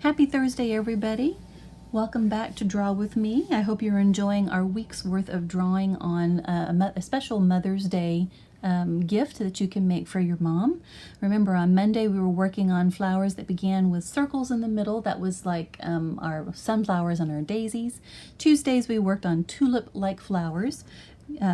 Happy Thursday, everybody. Welcome back to Draw With Me. I hope you're enjoying our week's worth of drawing on a special Mother's Day gift that you can make for your mom. Remember, on Monday we were working on flowers that began with circles in the middle. That was like our sunflowers and our daisies. Tuesdays we worked on tulip-like flowers.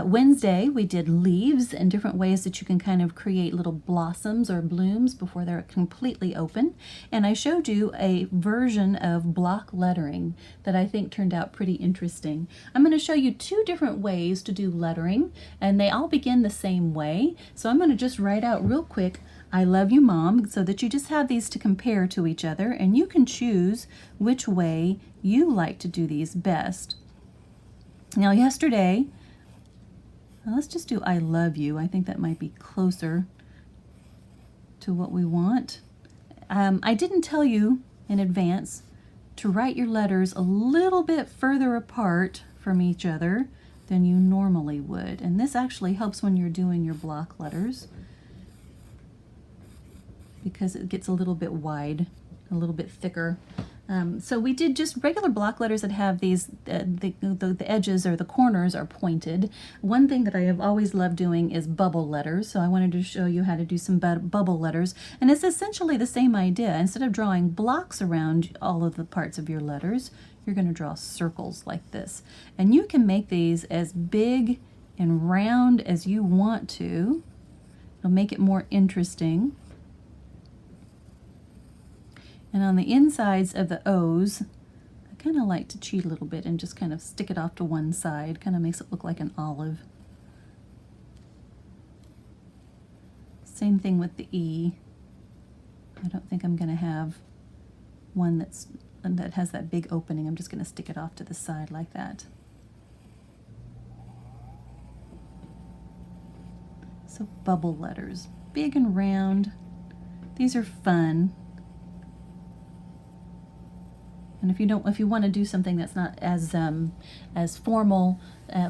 Wednesday we did leaves and different ways that you can kind of create little blossoms or blooms before they're completely open. And I showed you a version of block lettering that I think turned out pretty interesting. I'm going to show you two different ways to do lettering, and they all begin the same way. So I'm going to just write out real quick, "I love you, Mom," so that you just have these to compare to each other, and you can choose which way you like to do these best. Now yesterday, let's just do "I love you." I think that might be closer to what we want. I didn't tell you in advance to write your letters a little bit further apart from each other than you normally would. And this actually helps when you're doing your block letters because it gets a little bit wide, a little bit thicker. So we did just regular block letters that have these, the edges or the corners are pointed. One thing that I have always loved doing is bubble letters. So I wanted to show you how to do some bubble letters. And it's essentially the same idea. Instead of drawing blocks around all of the parts of your letters, you're going to draw circles like this. And you can make these as big and round as you want to. It'll make it more interesting. And on the insides of the O's, I kind of like to cheat a little bit and just kind of stick it off to one side. Kind of makes it look like an olive. Same thing with the E. I don't think I'm going to have one that has that big opening. I'm just going to stick it off to the side like that. So bubble letters, big and round. These are fun. And if you want to do something that's not as formal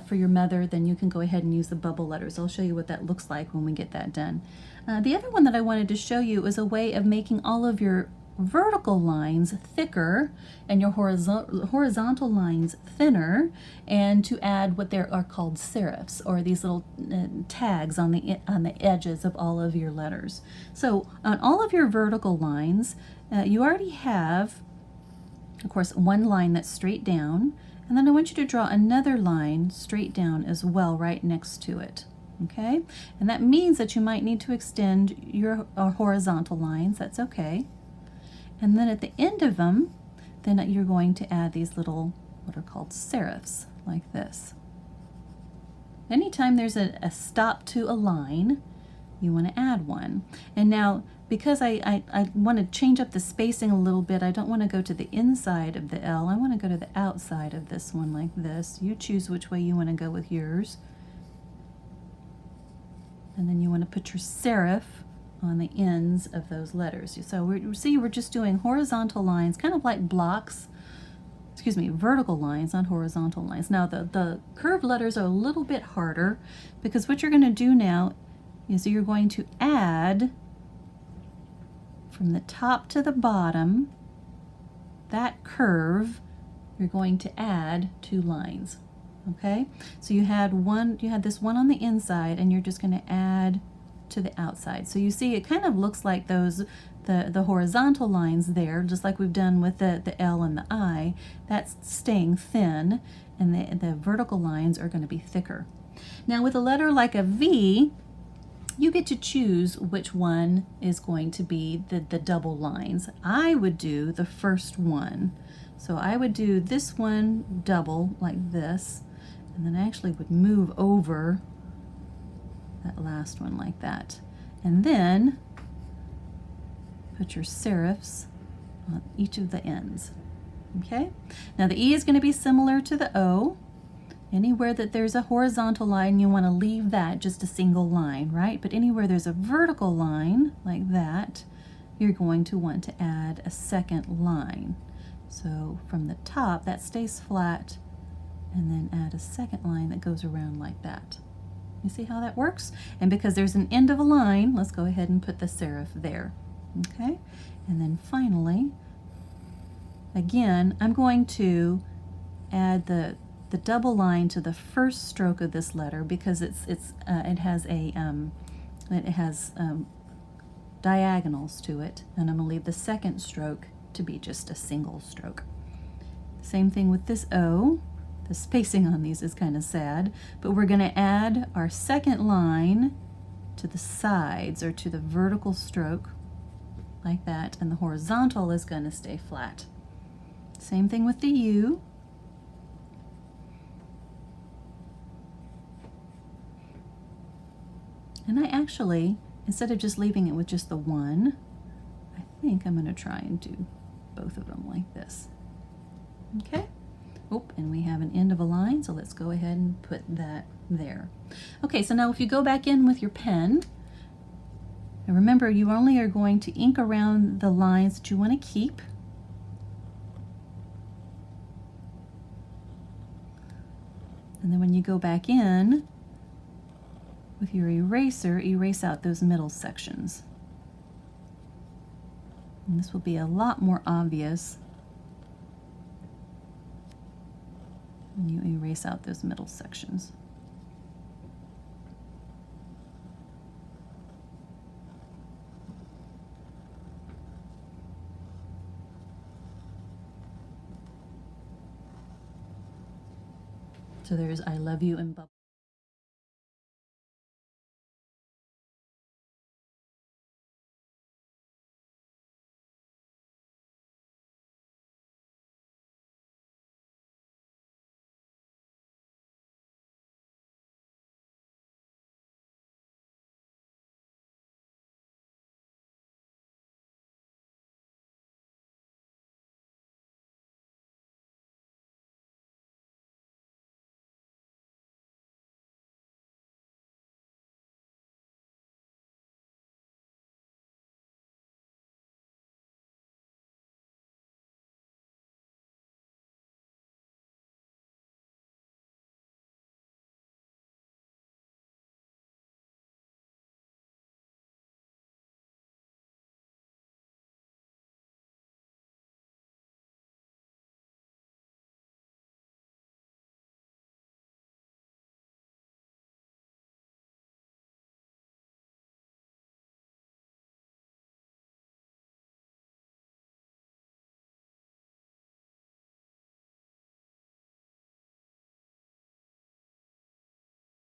for your mother, then you can go ahead and use the bubble letters. I'll show you what that looks like when we get that done. The other one that I wanted to show you is a way of making all of your vertical lines thicker and your horizontal lines thinner, and to add what are called serifs, or these little tags on the edges of all of your letters. So on all of your vertical lines, you already have, of course, one line that's straight down, and then I want you to draw another line straight down as well right next to it. Okay? And that means that you might need to extend your horizontal lines. That's okay. And then at the end of them, then you're going to add these little, what are called serifs, like this. Anytime there's a stop to a line, you want to add one. And now, because I want to change up the spacing a little bit, I don't want to go to the inside of the L. I want to go to the outside of this one like this. You choose which way you want to go with yours. And then you want to put your serif on the ends of those letters. So we're just doing horizontal lines, kind of like blocks. Excuse me, vertical lines, not horizontal lines. Now the curved letters are a little bit harder, because what you're going to do now is you're going to add from the top to the bottom, that curve, you're going to add two lines. Okay? So you had this one on the inside, and you're just going to add to the outside. So you see it kind of looks like the horizontal lines there, just like we've done with the L and the I. That's staying thin, and the vertical lines are going to be thicker. Now with a letter like a V, you get to choose which one is going to be the double lines. I would do the first one. So I would do this one double like this, and then I actually would move over that last one like that. And then put your serifs on each of the ends. Okay? Now the E is going to be similar to the O. Anywhere that there's a horizontal line, you want to leave that just a single line, right? But anywhere there's a vertical line like that, you're going to want to add a second line. So from the top, that stays flat, and then add a second line that goes around like that. You see how that works? And because there's an end of a line, let's go ahead and put the serif there. Okay? And then finally, again, I'm going to add the double line to the first stroke of this letter because it has diagonals to it, and I'm going to leave the second stroke to be just a single stroke. Same thing with this O. The spacing on these is kind of sad, but we're going to add our second line to the sides or to the vertical stroke like that, and the horizontal is going to stay flat. Same thing with the U. And I actually, instead of just leaving it with just the one, I think I'm going to try and do both of them like this. Okay? Oh, and we have an end of a line, so let's go ahead and put that there. Okay, so now if you go back in with your pen, and remember you only are going to ink around the lines that you want to keep. And then when you go back in with your eraser, erase out those middle sections. And this will be a lot more obvious when you erase out those middle sections. So there's I love you in bubble.